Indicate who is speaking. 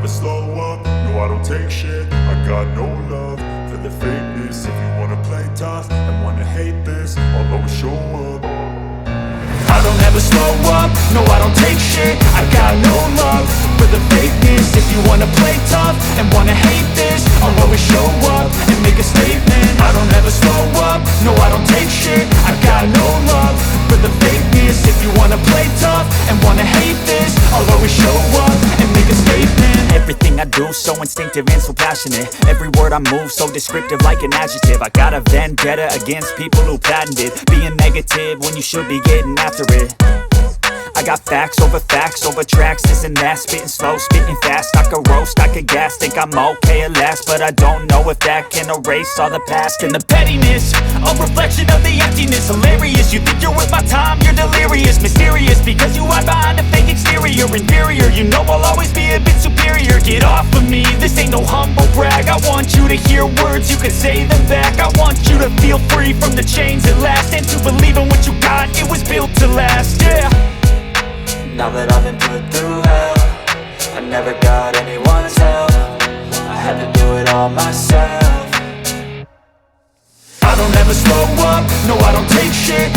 Speaker 1: slow up, no I don't take shit. I got no love for the fakeness. If you wanna play tough and wanna hate this, I'll always show up. I don't ever slow up, no I don't take shit. I got no love for the fakeness. If you wanna play tough and wanna hate this, I'll always show up and make a statement. I don't ever slow up, no I don't take shit. I got no love for the fakeness. If you wanna play tough and wanna hate this, I'll always show up and make a statement.
Speaker 2: Everything I do so instinctive and so passionate. Every word I move so descriptive like an adjective. I got a vendetta against people who patented being negative when you should be getting after it. I got facts over tracks, this and that. Spitting slow, spitting fast, I could roast, I could gas. Think I'm okay at last, but I don't know if that can erase all the past. And the pettiness, a reflection of the emptiness. Hilarious, you think you're worth my time, you're delirious. Mysterious, because you hide behind a fake exterior. Inferior, you know I'll always be a bit superior. Get off of me, this ain't no humble brag. I want you to hear words, you can say them back. I want you to feel free from the chains at last, and to believe in what you got, it was built to last, yeah.
Speaker 3: Now that I've been put through hell, I never got anyone's help. I had to do it all myself.
Speaker 1: I don't ever slow up, no I don't take shit.